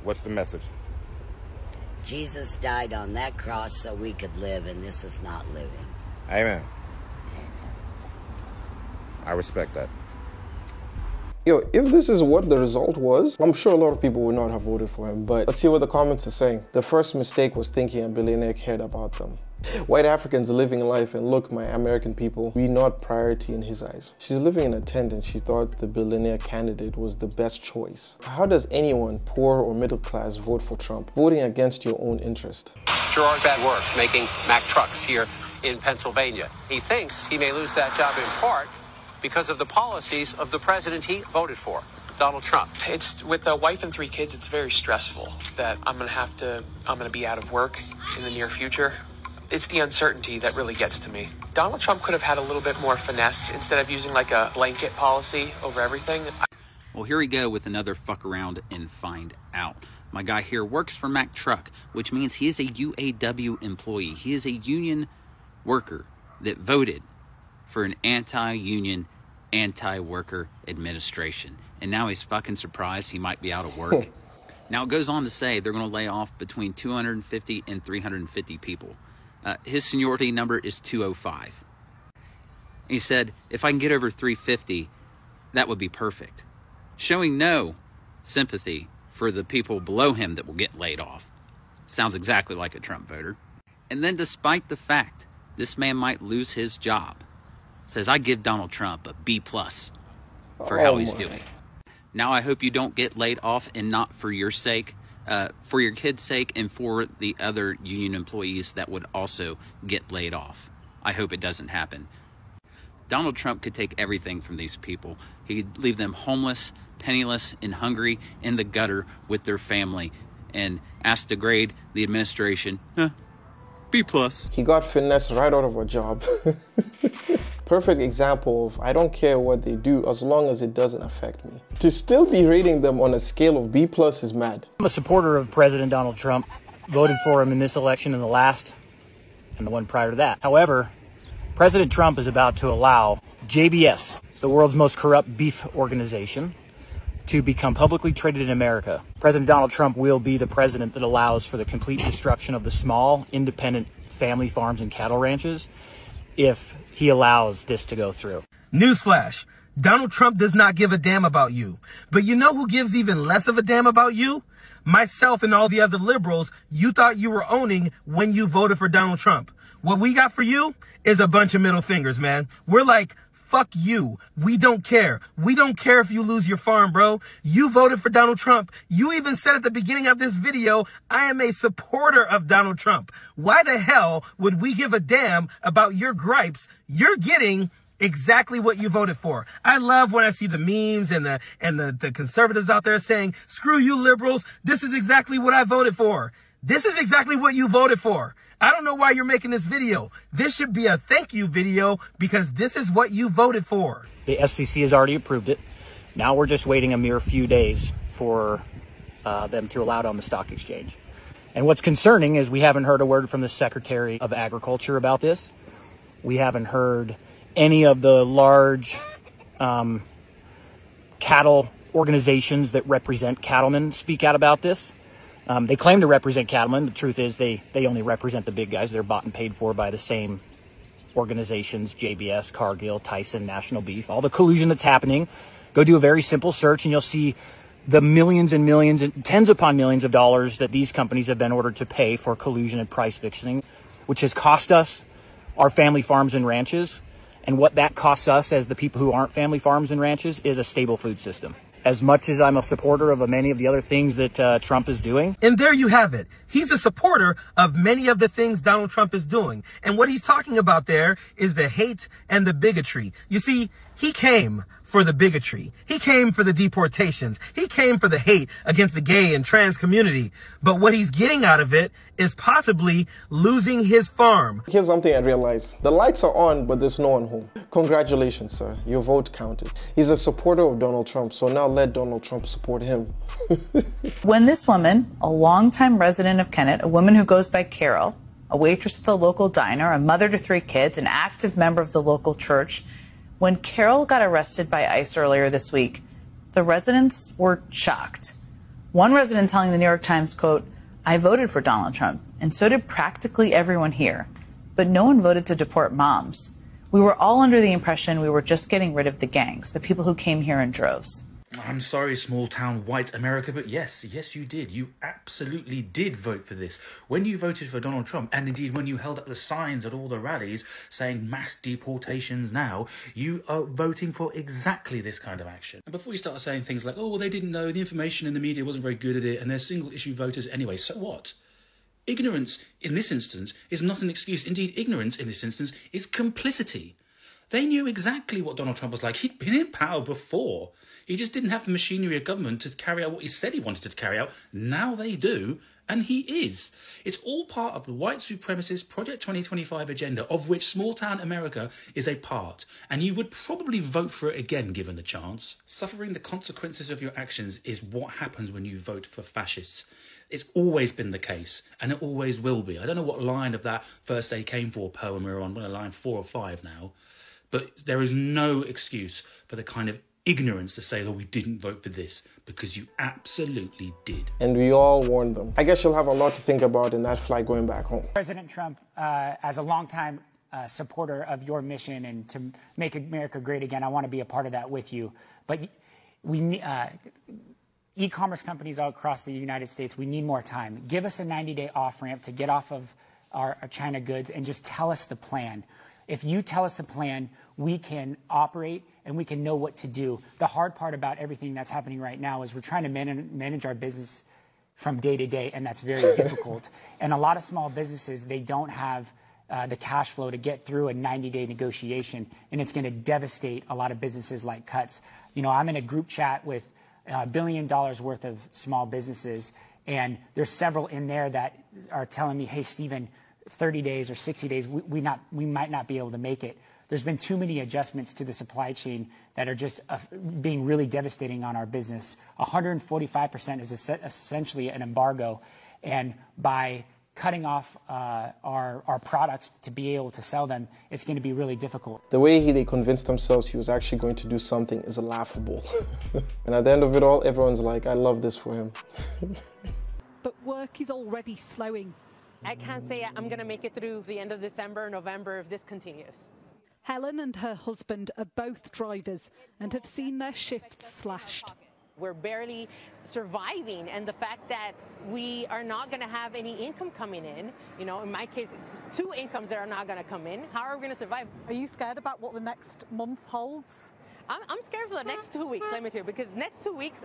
What's the message? Jesus died on that cross so we could live, and this is not living. Amen. I respect that. Yo, if this is what the result was, I'm sure a lot of people would not have voted for him, but let's see what the comments are saying. The first mistake was thinking a billionaire cared about them. White Africans are living life, and look, my American people, we not priority in his eyes. She's living in a tent and she thought the billionaire candidate was the best choice. How does anyone, poor or middle class, vote for Trump? Voting against your own interest. Gerard Bad works making Mack trucks here in Pennsylvania. He thinks he may lose that job in part because of the policies of the president he voted for, Donald Trump. It's with a wife and 3 kids, it's very stressful that I'm going to be out of work in the near future. It's the uncertainty that really gets to me. Donald Trump could have had a little bit more finesse instead of using like a blanket policy over everything. Well, here we go with another fuck around and find out. My guy here works for Mack Truck, which means he is a UAW employee. He is a union worker that voted for an anti-union, anti-worker administration. And now he's fucking surprised he might be out of work. Now it goes on to say they're going to lay off between 250 and 350 people. His seniority number is 205. He said, if I can get over 350, that would be perfect. Showing no sympathy for the people below him that will get laid off. Sounds exactly like a Trump voter. And then despite the fact this man might lose his job, says, I give Donald Trump a B+ for how he's doing. Now I hope you don't get laid off, and not for your sake, for your kids' sake, and for the other union employees that would also get laid off. I hope it doesn't happen. Donald Trump could take everything from these people. He could leave them homeless, penniless, and hungry in the gutter with their family, and ask to grade the administration B+. He got finessed right out of a job. Perfect example of I don't care what they do as long as it doesn't affect me. To still be rating them on a scale of B+ is mad. I'm a supporter of President Donald Trump. Voted for him in this election and the last and the one prior to that. However, President Trump is about to allow JBS, the world's most corrupt beef organization, to become publicly traded in America. President Donald Trump will be the president that allows for the complete destruction of the small, independent family farms and cattle ranches if he allows this to go through. Newsflash, Donald Trump does not give a damn about you. But you know who gives even less of a damn about you? Myself and all the other liberals you thought you were owning when you voted for Donald Trump. What we got for you is a bunch of middle fingers, man. We're like, fuck you. We don't care. We don't care if you lose your farm, bro. You voted for Donald Trump. You even said at the beginning of this video, I am a supporter of Donald Trump. Why the hell would we give a damn about your gripes? You're getting exactly what you voted for. I love when I see the memes and the conservatives out there saying, screw you liberals. This is exactly what I voted for. This is exactly what you voted for. I don't know why you're making this video. This should be a thank you video because this is what you voted for. The SEC has already approved it. Now we're just waiting a mere few days for them to allow it on the stock exchange. And what's concerning is we haven't heard a word from the Secretary of Agriculture about this. We haven't heard any of the large cattle organizations that represent cattlemen speak out about this. They claim to represent cattlemen. The truth is they only represent the big guys. They're bought and paid for by the same organizations, JBS, Cargill, Tyson, National Beef, all the collusion that's happening. Go do a very simple search and you'll see the millions and millions and tens upon millions of dollars that these companies have been ordered to pay for collusion and price fixing, which has cost us our family farms and ranches. And what that costs us as the people who aren't family farms and ranches is a stable food system. As much as I'm a supporter of many of the other things that Trump is doing. And there you have it. He's a supporter of many of the things Donald Trump is doing. And what he's talking about there is the hate and the bigotry. You see, he came for the bigotry. He came for the deportations. He came for the hate against the gay and trans community. But what he's getting out of it is possibly losing his farm. Here's something I realized. The lights are on, but there's no one home. Congratulations, sir. Your vote counted. He's a supporter of Donald Trump, so now let Donald Trump support him. When this woman, a longtime resident of Kennett, a woman who goes by Carol, a waitress at the local diner, a mother to 3 kids, an active member of the local church, when Carol got arrested by ICE earlier this week, the residents were shocked. One resident telling the New York Times, quote, "I voted for Donald Trump, and so did practically everyone here. But no one voted to deport moms. We were all under the impression we were just getting rid of the gangs, the people who came here in droves." I'm sorry, small town white America, but yes, you did. You absolutely did vote for this. When you voted for Donald Trump, and indeed when you held up the signs at all the rallies saying mass deportations now, you are voting for exactly this kind of action. And before you start saying things like, oh, well, they didn't know, the information in the media wasn't very good at it, and they're single issue voters anyway, so what? Ignorance in this instance is not an excuse. Indeed, ignorance in this instance is complicity. They knew exactly what Donald Trump was like. He'd been in power before. He just didn't have the machinery of government to carry out what he said he wanted to carry out. Now they do, and he is. It's all part of the white supremacist Project 2025 agenda, of which small-town America is a part. And you would probably vote for it again, given the chance. Suffering the consequences of your actions is what happens when you vote for fascists. It's always been the case, and it always will be. I don't know what line of that First They Came For poem we're on line 4 or 5 now. But there is no excuse for the kind of ignorance to say that we didn't vote for this, because you absolutely did. And we all warned them. I guess you'll have a lot to think about in that flight going back home. President Trump, as a longtime supporter of your mission and to make America great again, I want to be a part of that with you. But we e-commerce companies all across the United States, we need more time. Give us a 90-day off-ramp to get off of our China goods and just tell us the plan. If you tell us the plan, we can operate and we can know what to do. The hard part about everything that's happening right now is we're trying to manage our business from day to day, and that's very difficult. And a lot of small businesses, they don't have the cash flow to get through a 90-day negotiation, and it's going to devastate a lot of businesses like Cuts. You know, I'm in a group chat with $1 billion worth of small businesses, and there's several in there that are telling me, hey, Stephen, 30 days or 60 days, we might not be able to make it. There's been too many adjustments to the supply chain that are just being really devastating on our business. 145% is essentially an embargo. And by cutting off our products to be able to sell them, it's going to be really difficult. The way they convinced themselves he was actually going to do something is laughable. And at the end of it all, everyone's like, I love this for him. But work is already slowing. I can't say I'm going to make it through the end of December, November if this continues. Helen and her husband are both drivers and have seen their shifts slashed. We're barely surviving, and the fact that we are not going to have any income coming in, you know, in my case, 2 incomes that are not going to come in, how are we going to survive? Are you scared about what the next month holds? I'm scared for the next 2 weeks, let me tell you, because next 2 weeks,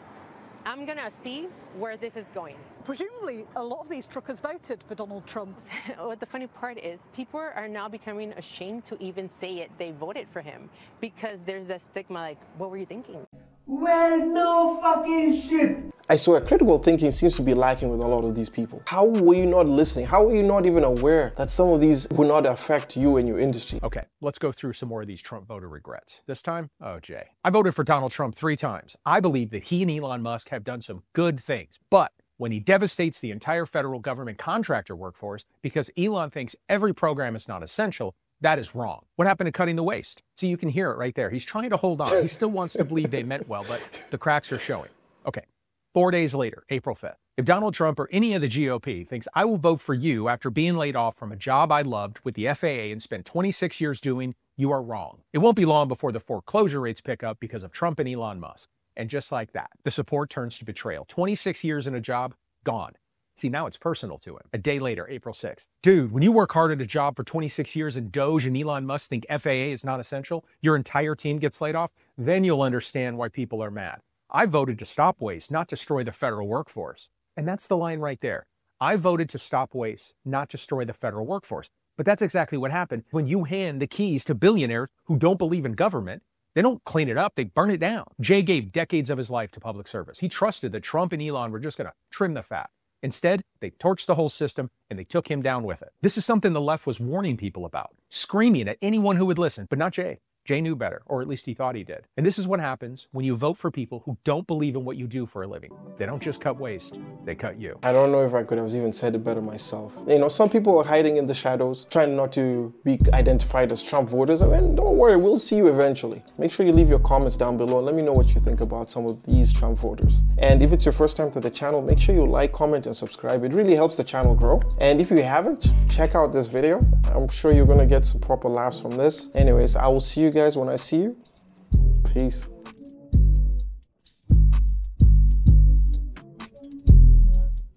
I'm going to see where this is going. Presumably, a lot of these truckers voted for Donald Trump. What the funny part is, people are now becoming ashamed to even say it. They voted for him because there's that stigma like, what were you thinking? Well, no fucking shit. I swear, critical thinking seems to be lacking with a lot of these people. How were you not listening? How were you not even aware that some of these will not affect you and your industry? Okay, let's go through some more of these Trump voter regrets. This time, oh, Jay. I voted for Donald Trump 3 times. I believe that he and Elon Musk have done some good things, but when he devastates the entire federal government contractor workforce because Elon thinks every program is not essential, that is wrong. What happened to cutting the waste? See, you can hear it right there. He's trying to hold on. He still wants to believe they meant well, but the cracks are showing. Okay, 4 days later, April 5th. If Donald Trump or any of the GOP thinks I will vote for you after being laid off from a job I loved with the FAA and spent 26 years doing, you are wrong. It won't be long before the foreclosure rates pick up because of Trump and Elon Musk. And just like that, the support turns to betrayal. 26 years in a job, gone. See, now it's personal to him. A day later, April 6th. Dude, when you work hard at a job for 26 years and Doge and Elon Musk think FAA is not essential, your entire team gets laid off, then you'll understand why people are mad. I voted to stop waste, not destroy the federal workforce. And that's the line right there. I voted to stop waste, not destroy the federal workforce. But that's exactly what happened when you hand the keys to billionaires who don't believe in government. They don't clean it up, they burn it down. Jay gave decades of his life to public service. He trusted that Trump and Elon were just going to trim the fat. Instead, they torched the whole system and they took him down with it. This is something the left was warning people about, screaming at anyone who would listen, but not Jay. Jay knew better, or at least he thought he did. And this is what happens when you vote for people who don't believe in what you do for a living. They don't just cut waste, they cut you. I don't know if I could have even said it better myself. You know, some people are hiding in the shadows, trying not to be identified as Trump voters. I mean, don't worry, we'll see you eventually. Make sure you leave your comments down below and let me know what you think about some of these Trump voters. And if it's your first time to the channel, make sure you like, comment, and subscribe. It really helps the channel grow. And if you haven't, check out this video. I'm sure you're gonna get some proper laughs from this. Anyways, I will see you guys when I see you. Peace.